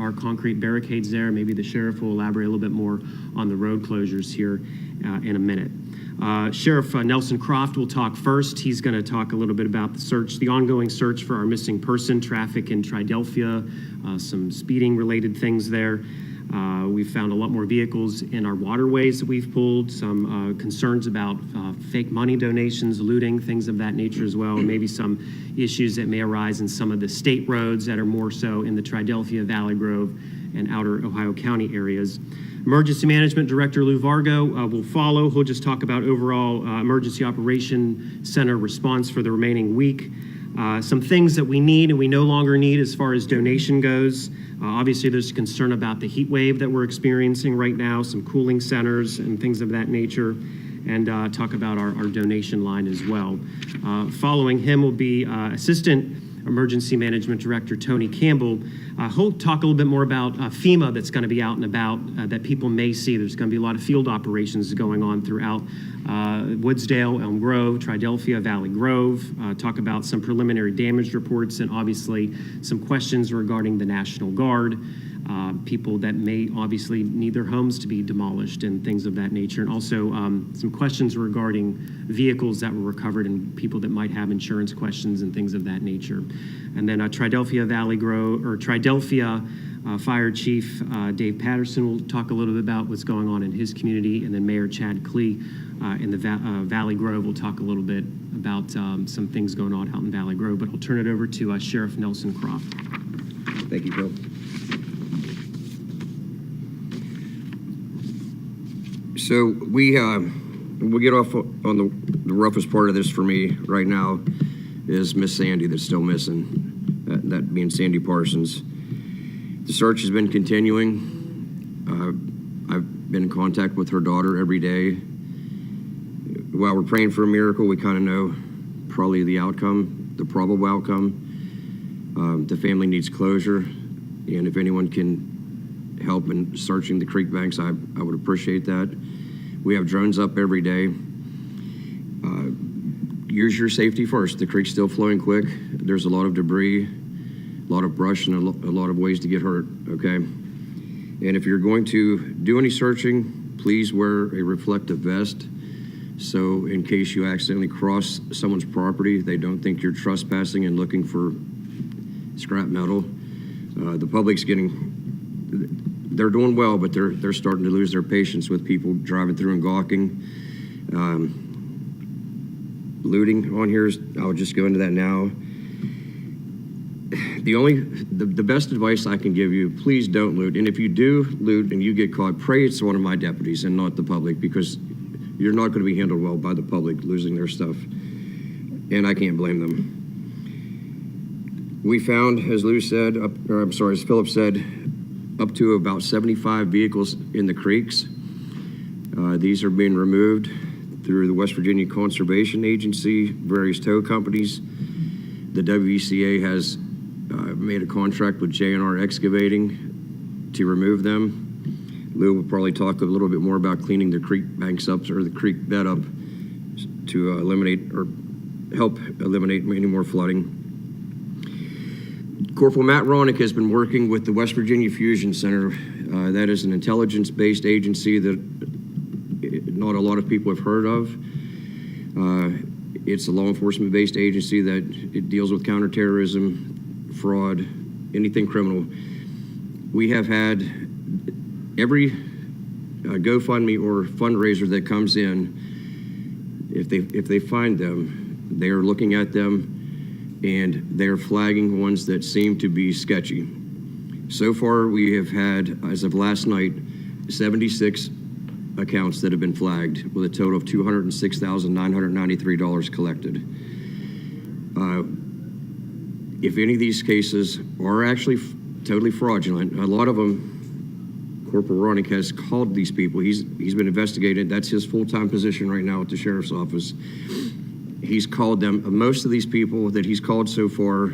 are concrete barricades there. Maybe the sheriff will elaborate a little bit more on the road closures here in a minute. Sheriff Nelson Croft will talk first. He's going to talk a little bit about the ongoing search for our missing person, traffic in Triadelphia, some speeding related things there. We've found a lot more vehicles in our waterways that we've pulled, some concerns about fake money donations, looting, things of that nature as well, and maybe some issues that may arise in some of the state roads that are more so in the Triadelphia, Valley Grove, and outer Ohio County areas. Emergency Management Director Lou Vargo will follow. He'll just talk about overall Emergency Operation Center response for the remaining week. Some things that we need and we no longer need as far as donation goes. Obviously, there's concern about the heat wave that we're experiencing right now, some cooling centers and things of that nature, and talk about our donation line as well. Following him will be Assistant Emergency Management Director Tony Campbell. He'll talk a little bit more about FEMA that's going to be out and about that people may see. There's going to be a lot of field operations going on throughout Woodsdale, Elm Grove, Triadelphia, Valley Grove. Talk about some preliminary damage reports and obviously some questions regarding the National Guard. People that may obviously need their homes to be demolished and things of that nature. And also some questions regarding vehicles that were recovered and people that might have insurance questions and things of that nature. And then Triadelphia Fire Chief Dave Patterson will talk a little bit about what's going on in his community. And then Mayor Chad Klee in the Valley Grove will talk a little bit about some things going on out in Valley Grove. But I'll turn it over to Sheriff Nelson Croft. Thank you, Bill. So we'll get off on the roughest part of this for me right now is Miss Sandy that's still missing, that being Sandy Parsons. The search has been continuing. I've been in contact with her daughter every day. While we're praying for a miracle, we kind of know probably the outcome, the probable outcome. The family needs closure, and if anyone can help in searching the creek banks, I would appreciate that. We have drones up every day. Use your safety first. The creek's still flowing quick. There's a lot of debris, a lot of brush, and a lot of ways to get hurt, okay? And if you're going to do any searching, please wear a reflective vest. So in case you accidentally cross someone's property, they don't think you're trespassing and looking for scrap metal. The public's they're doing well, but they're starting to lose their patience with people driving through and gawking. Looting on here, I'll just go into that now. The best advice I can give you, please don't loot. And if you do loot and you get caught, pray it's one of my deputies and not the public, because you're not going to be handled well by the public losing their stuff. And I can't blame them. We found, as as Philip said, up to about 75 vehicles in the creeks. These are being removed through the West Virginia Conservation Agency, various tow companies. The WCA has made a contract with J&R Excavating to remove them. Lou will probably talk a little bit more about cleaning the creek banks up, or the creek bed up, to eliminate or help eliminate any more flooding. Corporal Matt Ronick has been working with the West Virginia Fusion Center. That is an intelligence-based agency that not a lot of people have heard of. It's a law enforcement-based agency that it deals with counterterrorism, fraud, anything criminal. We have had every GoFundMe or fundraiser that comes in, if they find them, they are looking at them and they're flagging ones that seem to be sketchy. So far, we have had, as of last night, 76 accounts that have been flagged with a total of $206,993 collected. If any of these cases are actually totally fraudulent, a lot of them, Corporal Ronick has called these people. He's been investigated. That's his full-time position right now at the sheriff's office. He's called them. Most of these people that he's called so far,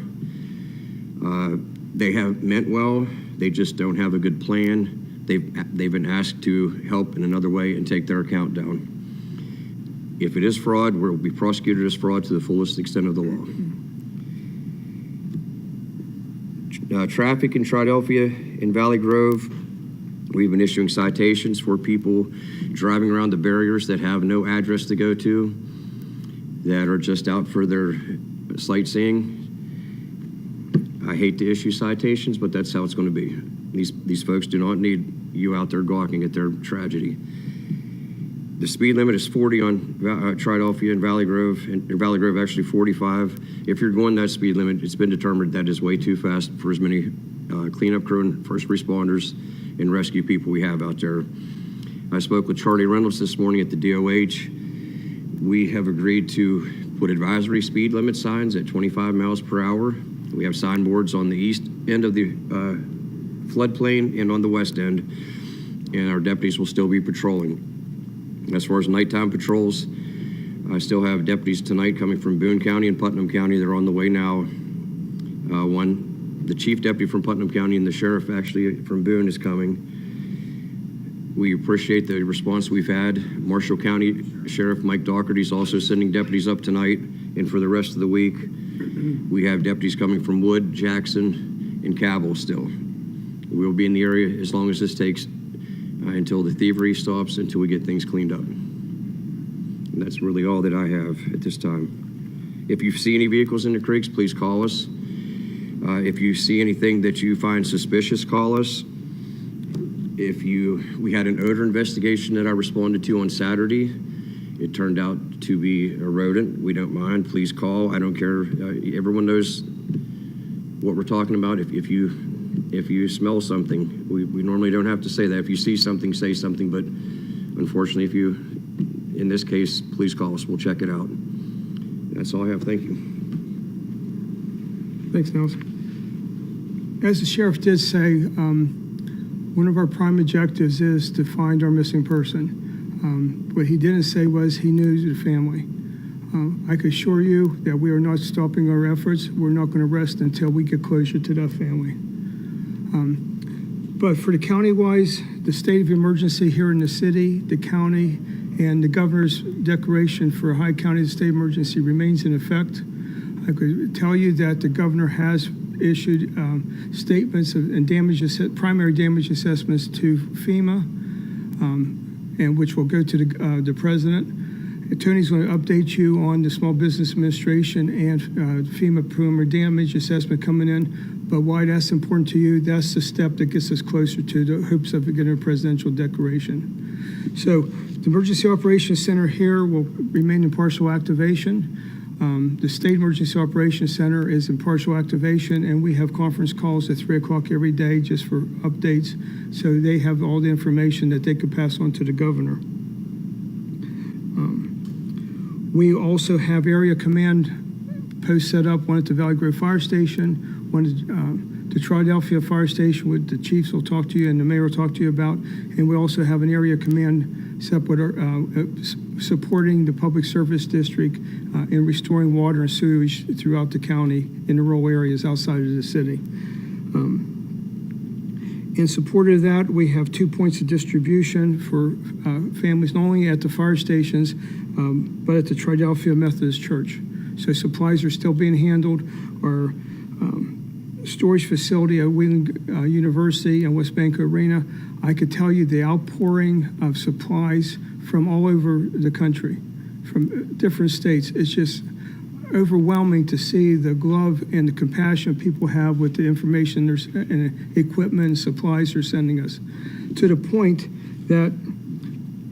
they have meant well. They just don't have a good plan. They've been asked to help in another way and take their account down. If it is fraud, we'll be prosecuted as fraud to the fullest extent of the law. Traffic in Philadelphia and Valley Grove, we've been issuing citations for people driving around the barriers that have no address to go to, that are just out for their sightseeing. I hate to issue citations, but that's how it's going to be. These folks do not need you out there gawking at their tragedy. The speed limit is 40 on Philadelphia and Valley Grove, and Valley Grove actually 45. If you're going that speed limit, it's been determined that is way too fast for as many cleanup crew and first responders and rescue people we have out there. I spoke with Charlie Reynolds this morning at the DOH. We have agreed to put advisory speed limit signs at 25 miles per hour. We have signboards on the east end of the floodplain and on the west end, and our deputies will still be patrolling. As far as nighttime patrols, I still have deputies tonight coming from Boone County and Putnam County. They're on the way now. The chief deputy from Putnam County and the sheriff actually from Boone is coming. We appreciate the response we've had. Marshall County Sheriff Mike Dougherty is also sending deputies up tonight, and for the rest of the week, we have deputies coming from Wood, Jackson, and Cabell still. We'll be in the area as long as this takes until the thievery stops, until we get things cleaned up. And that's really all that I have at this time. If you see any vehicles in the creeks, please call us. If you see anything that you find suspicious, call us. We had an odor investigation that I responded to on Saturday. It turned out to be a rodent. We don't mind. Please call. I don't care. Everyone knows what we're talking about. If you smell something, we normally don't have to say that. If you see something, say something. But unfortunately, in this case, please call us. We'll check it out. That's all I have. Thank you. Thanks, Nelson. As the sheriff did say, one of our prime objectives is to find our missing person. What he didn't say was he knew the family. I can assure you that we are not stopping our efforts. We're not going to rest until we get closure to that family. But for the county-wise, the state of emergency here in the city, the county, and the governor's declaration for a Hyde County state emergency remains in effect. I could tell you that the governor has issued statements and primary damage assessments to FEMA, and which will go to the president. And Tony's going to update you on the Small Business Administration and FEMA primary damage assessment coming in. But why that's important to you, that's the step that gets us closer to the hopes of getting a presidential declaration. So the Emergency Operations Center here will remain in partial activation. The State Emergency Operations Center is in partial activation, and we have conference calls at 3 o'clock every day just for updates, so they have all the information that they could pass on to the governor. We also have area command posts set up, one at the Valley Grove Fire Station, one at the Philadelphia Fire Station, with the chiefs will talk to you and the mayor will talk to you about, and we also have an area command separate supporting the public service district in restoring water and sewage throughout the county in the rural areas outside of the city. In support of that, we have 2 points of distribution for families, not only at the fire stations, but at the Philadelphia Methodist Church. So supplies are still being handled. Our storage facility at Wheeling University and West Bank Arena, I could tell you the outpouring of supplies from all over the country, from different states. It's just overwhelming to see the glove and the compassion people have with the information and equipment and supplies they're sending us, to the point that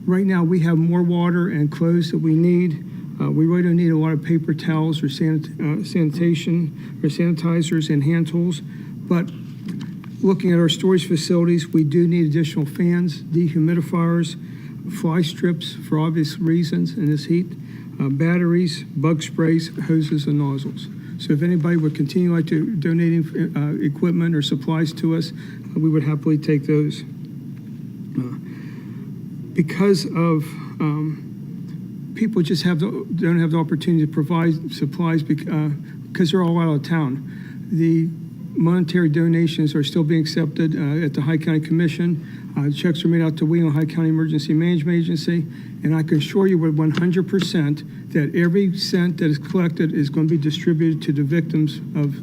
right now we have more water and clothes that we need. We really don't need a lot of paper towels or sanitation or sanitizers and hand tools, but looking at our storage facilities, we do need additional fans, dehumidifiers, fly strips for obvious reasons in this heat, batteries, bug sprays, hoses, and nozzles. So if anybody would continue like to donating equipment or supplies to us, we would happily take those. Because of people just don't have the opportunity to provide supplies because they're all out of town. The monetary donations are still being accepted at the Hyde County Commission. Checks are made out to Wheeling Hyde County Emergency Management Agency, and I can assure you with 100% that every cent that is collected is going to be distributed to the victims of.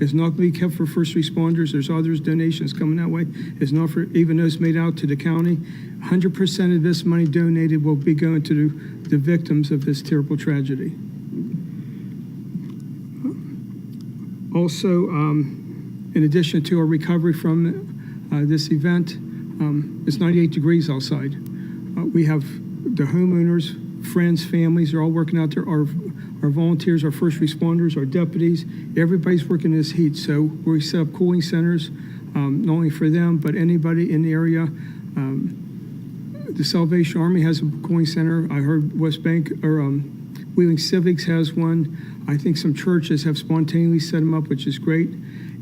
It's not going to be kept for first responders. There's others donations coming that way. It's not for even those made out to the county. 100% of this money donated will be going to the victims of this terrible tragedy. Also, in addition to our recovery from this event, it's 98 degrees outside. We have the homeowners, friends, families are all working out there. Our volunteers, our first responders, our deputies, everybody's working in this heat. So we set up cooling centers, not only for them, but anybody in the area. The Salvation Army has a cooling center. I heard West Bank or Wheeling Civics has one. I think some churches have spontaneously set them up, which is great.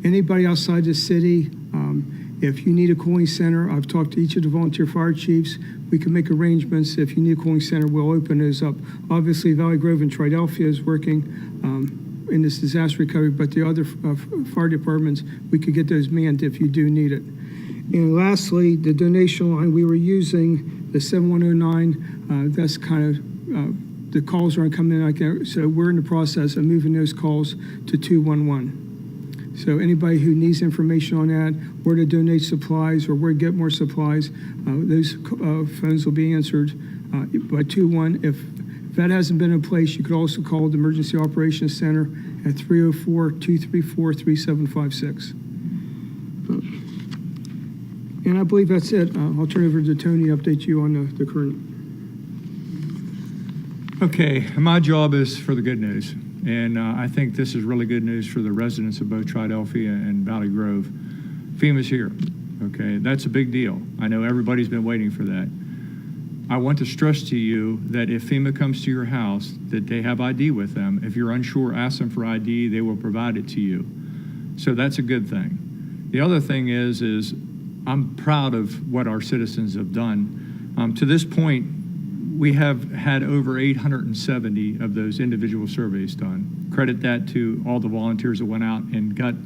Anybody outside the city, if you need a cooling center, I've talked to each of the volunteer fire chiefs. We can make arrangements. If you need a cooling center, we'll open those up. Obviously, Valley Grove and Triadelphia is working in this disaster recovery, but the other fire departments, we could get those manned if you do need it. And lastly, the donation line, we were using the 7109. That's kind of, the calls aren't coming in like that. So we're in the process of moving those calls to 211. So anybody who needs information on that, where to donate supplies or where to get more supplies, those phones will be answered by 211. If that hasn't been in place, you could also call the Emergency Operations Center at 304-234-3756. And I believe that's it. I'll turn it over to Tony to update you on the current. Okay, my job is for the good news. And I think this is really good news for the residents of both Triadelphia and Valley Grove. FEMA's here, okay? That's a big deal. I know everybody's been waiting for that. I want to stress to you that if FEMA comes to your house, that they have ID with them. If you're unsure, ask them for ID, they will provide it to you. So that's a good thing. The other thing is I'm proud of what our citizens have done. To this point, we have had over 870 of those individual surveys done. Credit that to all the volunteers that went out and got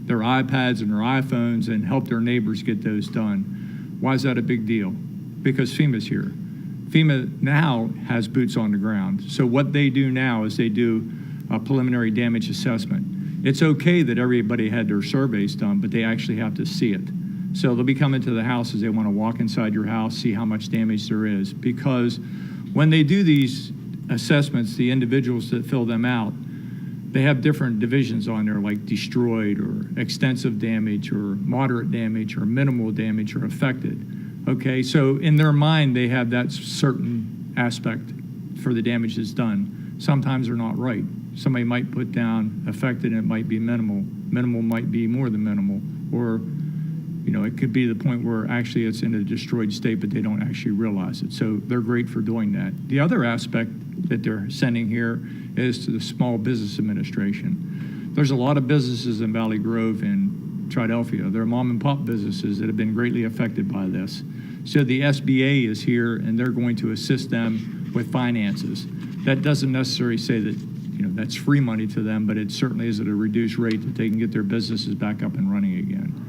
their iPads and their iPhones and helped their neighbors get those done. Why is that a big deal? Because FEMA's here. FEMA now has boots on the ground. So what they do now is they do a preliminary damage assessment. It's okay that everybody had their surveys done, but they actually have to see it. So they'll be coming to the houses. They want to walk inside your house, see how much damage there is. Because when they do these assessments, the individuals that fill them out, they have different divisions on there, like destroyed or extensive damage or moderate damage or minimal damage or affected. Okay, so in their mind, they have that certain aspect for the damage that's done. Sometimes they're not right. Somebody might put down affected and it might be minimal. Minimal might be more than minimal. Or it could be the point where actually it's in a destroyed state, but they don't actually realize it. So they're great for doing that. The other aspect that they're sending here is to the Small Business Administration. There's a lot of businesses in Valley Grove and Triadelphia. They're mom and pop businesses that have been greatly affected by this. So the SBA is here and they're going to assist them with finances. That doesn't necessarily say that that's free money to them, but it certainly is at a reduced rate that they can get their businesses back up and running again.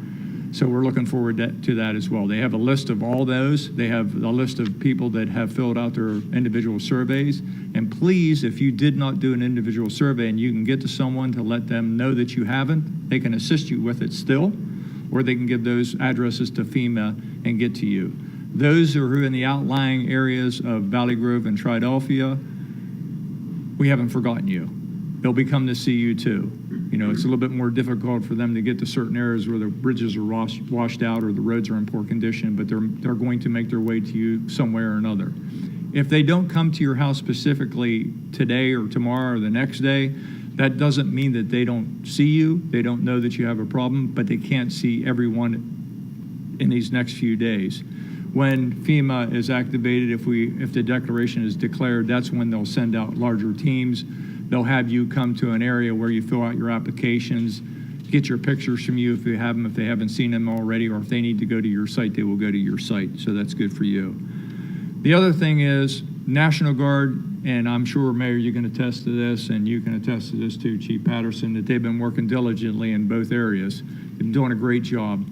So we're looking forward to that as well. They have a list of all those. They have a list of people that have filled out their individual surveys. And please, if you did not do an individual survey and you can get to someone to let them know that you haven't, they can assist you with it still, or they can give those addresses to FEMA and get to you. Those who are in the outlying areas of Valley Grove and Triadelphia, we haven't forgotten you. They'll be coming to see you too. It's a little bit more difficult for them to get to certain areas where the bridges are washed out or the roads are in poor condition, but they're going to make their way to you somewhere or another. If they don't come to your house specifically today or tomorrow or the next day, that doesn't mean that they don't see you. They don't know that you have a problem, but they can't see everyone in these next few days. When FEMA is activated, if the declaration is declared, that's when they'll send out larger teams. They'll have you come to an area where you fill out your applications, get your pictures from you if you have them, if they haven't seen them already, or if they need to go to your site, they will go to your site. So that's good for you. The other thing is National Guard, and I'm sure, Mayor, you can attest to this, and you can attest to this too, Chief Patterson, that they've been working diligently in both areas. They've been doing a great job.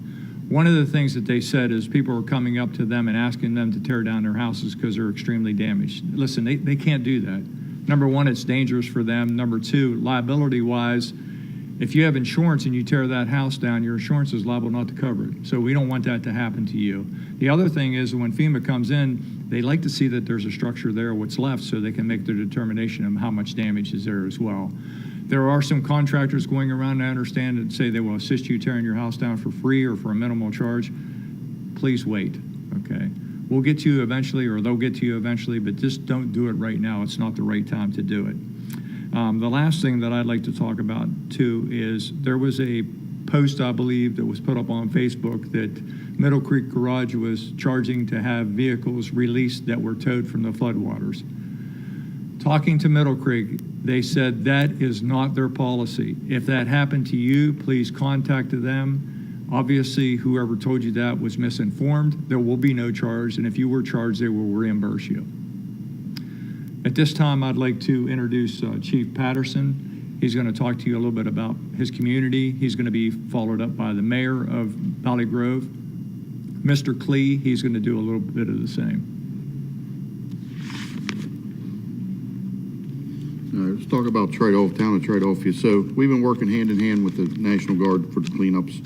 One of the things that they said is people are coming up to them and asking them to tear down their houses because they're extremely damaged. Listen, they can't do that. Number one, it's dangerous for them. Number two, liability-wise, if you have insurance and you tear that house down, your insurance is liable not to cover it. So we don't want that to happen to you. The other thing is when FEMA comes in, they like to see that there's a structure there, what's left, so they can make their determination of how much damage is there as well. There are some contractors going around, I understand, and say they will assist you tearing your house down for free or for a minimal charge. Please wait, okay? We'll get to you eventually, or they'll get to you eventually, but just don't do it right now. It's not the right time to do it. The last thing that I'd like to talk about, too, is there was a post, I believe, that was put up on Facebook that Middle Creek Garage was charging to have vehicles released that were towed from the floodwaters. Talking to Middle Creek, they said that is not their policy. If that happened to you, please contact them. Obviously, whoever told you that was misinformed. There will be no charge, and if you were charged, they will reimburse you. At this time, I'd like to introduce Chief Patterson. He's going to talk to you a little bit about his community. He's going to be followed up by the mayor of Valley Grove. Mr. Klee, he's going to do a little bit of the same. Let's talk about town of Triadelphia. So we've been working hand in hand with the National Guard for the cleanups.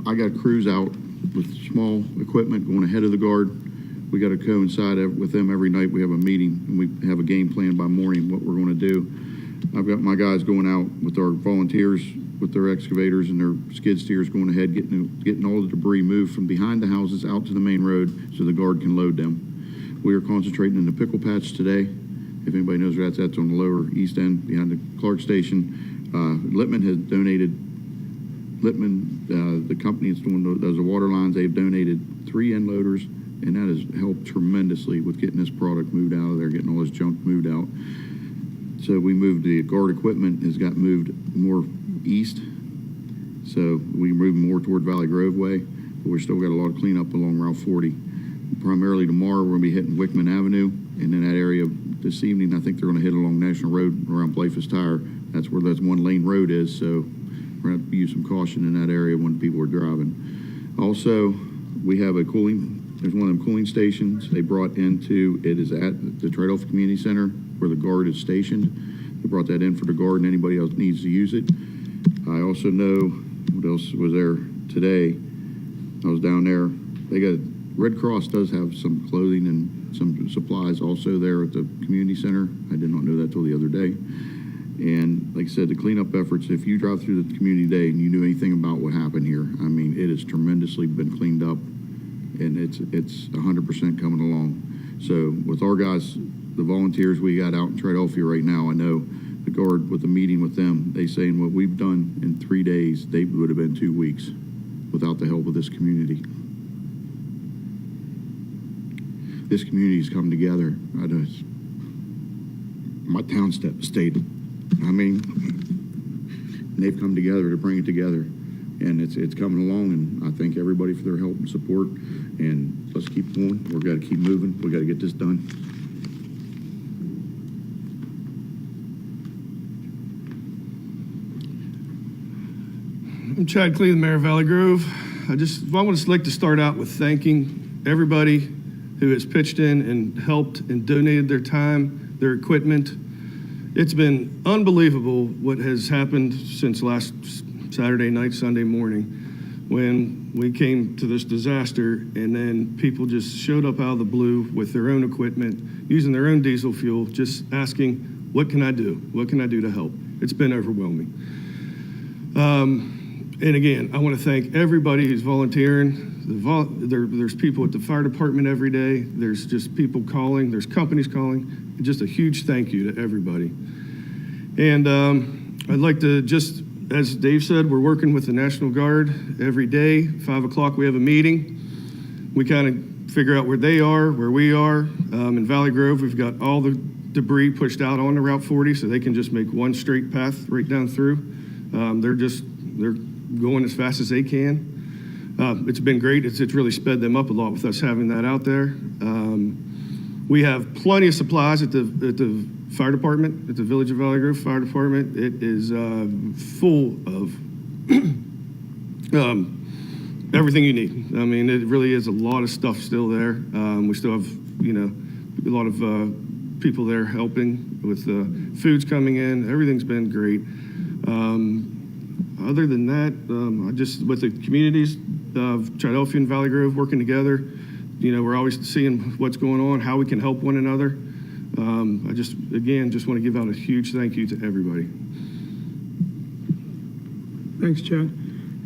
I got crews out with small equipment going ahead of the guard. We got to coincide with them every night. We have a meeting and we have a game plan by morning what we're going to do. I've got my guys going out with our volunteers with their excavators and their skid steers going ahead, getting all the debris moved from behind the houses out to the main road so the guard can load them. We are concentrating in the pickle patch today. If anybody knows where that's on the lower east end behind the Clark station. Littman has donated, the company that's does the water lines, they've donated 3 end loaders, and that has helped tremendously with getting this product moved out of there, getting all this junk moved out. So we moved the guard equipment, has got moved more east. So we moved more toward Valley Grove way, but we've still got a lot of cleanup along Route 40. Primarily tomorrow, we're gonna be hitting Wickman Avenue, and in that area this evening, I think they're gonna hit along National Road around Blythe's Tire. That's where that one lane road is, so we're gonna have to use some caution in that area when people are driving. Also, we have there's one of them cooling stations they brought into, it is at the Triadelphia Community Center where the guard is stationed. They brought that in for the guard and anybody else needs to use it. I also know, what else was there today? I was down there, Red Cross does have some clothing and some supplies also there at the community center. I did not know that till the other day. And like I said, the cleanup efforts, if you drive through the community day and you knew anything about what happened here, I mean, it has tremendously been cleaned up and it's 100% coming along. So with our guys, the volunteers we got out in Triadelphia right now, I know the guard with the meeting with them, they saying what we've done in 3 days, they would have been 2 weeks without the help of this community. This community's come together. My town stayed. I mean, they've come together to bring it together, and it's coming along. And I thank everybody for their help and support. And let's keep going. We've got to keep moving. We got to get this done. I'm Chad Klee, the mayor of Valley Grove. I would just like to start out with thanking everybody who has pitched in and helped and donated their time, their equipment. It's been unbelievable what has happened since last Saturday night, Sunday morning, when we came to this disaster, and then people just showed up out of the blue with their own equipment, using their own diesel fuel, just asking, what can I do? What can I do to help? It's been overwhelming. And again, I want to thank everybody who's volunteering. There's people at the fire department every day. There's just people calling. There's companies calling. Just a huge thank you to everybody. And I'd like to just, as Dave said, we're working with the National Guard every day. 5 o'clock, we have a meeting. We kind of figure out where they are, where we are. In Valley Grove, we've got all the debris pushed out onto Route 40 so they can just make one straight path right down through. They're going as fast as they can. It's been great. It's really sped them up a lot with us having that out there. We have plenty of supplies at the fire department, at the Village of Valley Grove Fire Department. It is full of everything you need. I mean, it really is a lot of stuff still there. We still have, a lot of people there helping with foods coming in. Everything's been great. Other than that, I just, with the communities of Philadelphia and Valley Grove working together, we're always seeing what's going on, how we can help one another. I just want to give out a huge thank you to everybody. Thanks, Chad.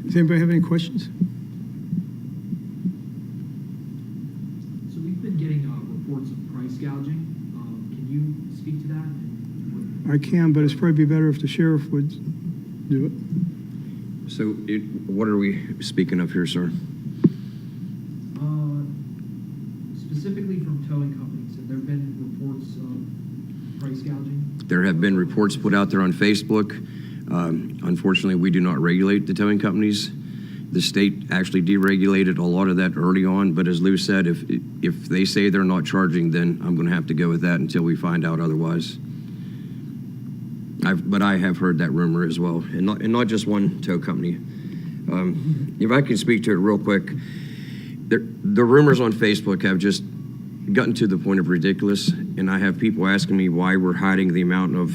Does anybody have any questions? So we've been getting reports of price gouging. Can you speak to that? I can, but it's probably better if the sheriff would do it. So what are we speaking of here, sir? Specifically from towing companies, have there been reports of price gouging? There have been reports put out there on Facebook. Unfortunately, we do not regulate the towing companies. The state actually deregulated a lot of that early on, but as Lou said, if they say they're not charging, then I'm going to have to go with that until we find out otherwise. But I have heard that rumor as well, and not just one tow company. If I can speak to it real quick, the rumors on Facebook have just gotten to the point of ridiculous, and I have people asking me why we're hiding the amount of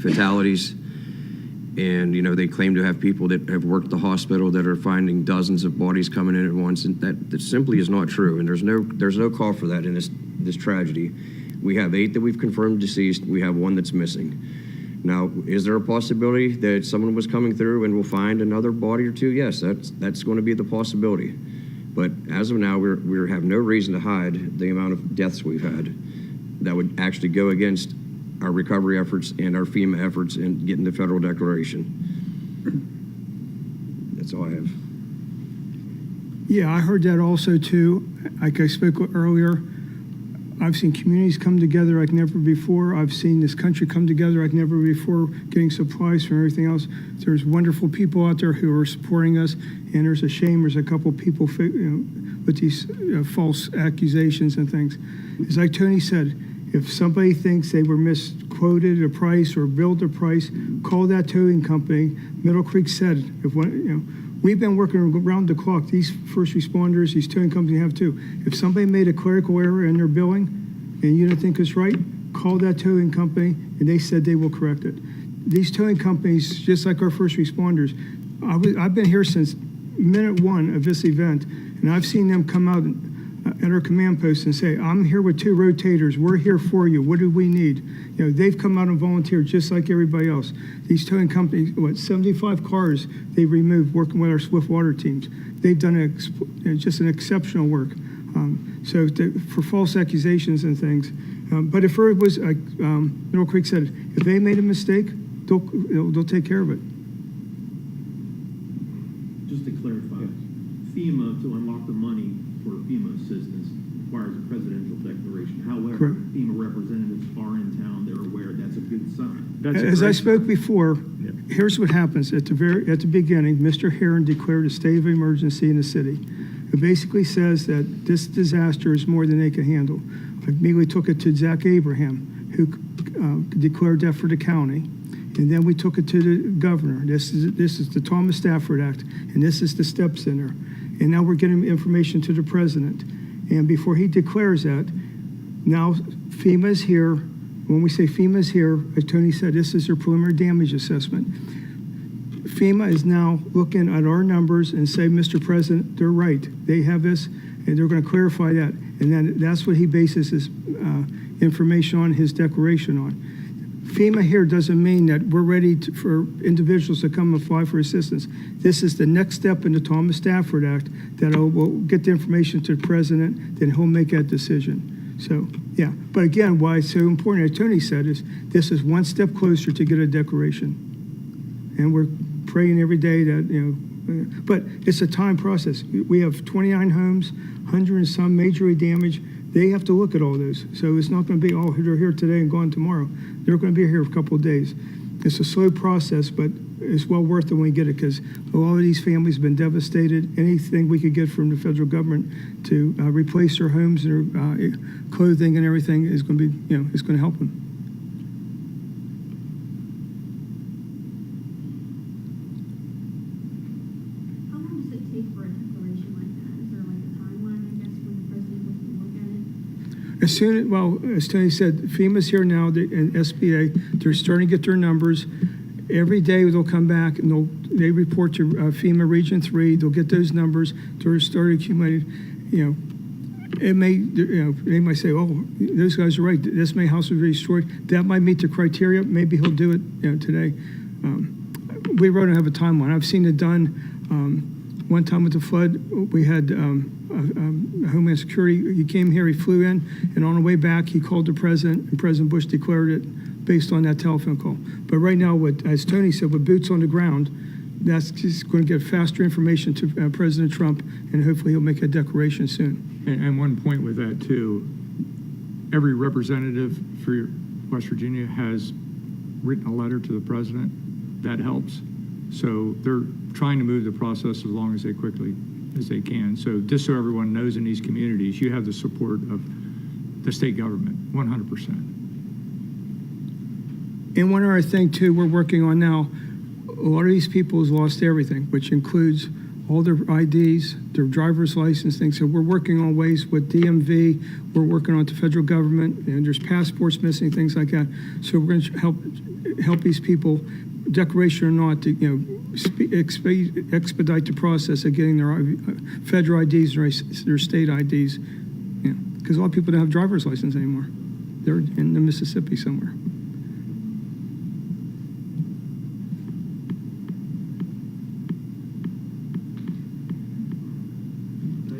fatalities. And, they claim to have people that have worked the hospital that are finding dozens of bodies coming in at once, and that simply is not true. And there's no call for that in this tragedy. We have 8 that we've confirmed deceased. We have 1 that's missing. Now, is there a possibility that someone was coming through and we'll find another body or 2? Yes, that's going to be the possibility. But as of now, we have no reason to hide the amount of deaths we've had that would actually go against our recovery efforts and our FEMA efforts in getting the federal declaration. That's all I have. Yeah, I heard that also too. Like I spoke earlier, I've seen communities come together like never before. I've seen this country come together like never before, getting supplies from everything else. There's wonderful people out there who are supporting us, and there's a shame there's a couple people with these false accusations and things. It's like Tony said, if somebody thinks they were misquoted a price or billed a price, call that towing company. Middle Creek said, we've been working around the clock. These first responders, these towing companies have too. If somebody made a clerical error in their billing and you don't think it's right, call that towing company, and they said they will correct it. These towing companies, just like our first responders, I've been here since minute 1 of this event, and I've seen them come out at our command post and say, I'm here with 2 rotators. We're here for you. What do we need? They've come out and volunteered just like everybody else. These towing companies, 75 cars they've removed working with our swift water teams. They've done just an exceptional work. For false accusations and things. But if it was, like Middle Creek said, if they made a mistake, they'll take care of it. Just to clarify, FEMA, to unlock the money for FEMA assistance, requires a presidential declaration. However, Correct. FEMA representatives are in town, they're aware, that's a good sign. As I spoke before, here's what happens. At the beginning, Mr. Heron declared a state of emergency in the city. It basically says that this disaster is more than they can handle. I immediately took it to Zach Abraham, who declared that for the county. And then we took it to the governor. This is the Thomas Stafford Act, and this is the STEP Center. And now we're getting information to the president. And before he declares that, now FEMA is here. When we say FEMA is here, as Tony said, this is their preliminary damage assessment. FEMA is now looking at our numbers and say, Mr. President, they're right. They have this, and they're going to clarify that. And then that's what he bases his information on, his declaration on. FEMA here doesn't mean that we're ready for individuals to come and apply for assistance. This is the next step in the Thomas Stafford Act that will get the information to the president, then he'll make that decision. So, yeah. But again, why it's so important, as Tony said, is this is one step closer to get a declaration. And we're praying every day that, but it's a time process. We have 29 homes, 100 and some majorly damaged. They have to look at all those. So it's not going to be, they're here today and gone tomorrow. They're going to be here for a couple of days. It's a slow process, but it's well worth it when we get it, because a lot of these families have been devastated. Anything we could get from the federal government to replace their homes, their clothing and everything is going to be, it's going to help them. How long does it take for a declaration like that? Is there like a timeline, I guess, when the president would look at it? As Tony said, FEMA's here now, and SBA, they're starting to get their numbers. Every day they'll come back and they report to FEMA Region 3. They'll get those numbers. They're starting accumulating. It may, they might say, oh, those guys are right. This house was destroyed. That might meet the criteria. Maybe he'll do it today. We really don't have a timeline. I've seen it done. One time with the flood, we had Homeland Security. He came here, he flew in, and on the way back, he called the president, and President Bush declared it based on that telephone call. But right now, as Tony said, with boots on the ground, that's just going to get faster information to President Trump, and hopefully he'll make a declaration soon. And one point with that too, every representative for West Virginia has written a letter to the president. That helps. So they're trying to move the process as long as quickly as they can. So just so everyone knows in these communities, you have the support of the state government, 100%. And one other thing too, we're working on now, a lot of these people has lost everything, which includes all their IDs, their driver's license things. So we're working on ways with DMV, we're working on the federal government, and there's passports missing, things like that. So we're going to help these people, declaration or not, to expedite the process of getting their federal IDs or their state IDs. Because a lot of people don't have driver's license anymore. They're in the Mississippi somewhere.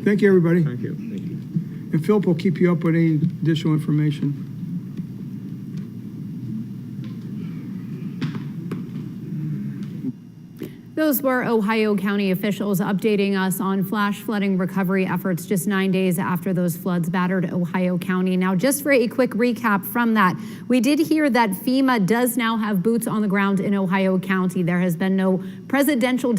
Thank you, everybody. Thank you. And Philip will keep you up with any additional information. Those were Ohio County officials updating us on flash flooding recovery efforts just 9 days after those floods battered Ohio County. Now, just for a quick recap from that, we did hear that FEMA does now have boots on the ground in Ohio County. There has been no presidential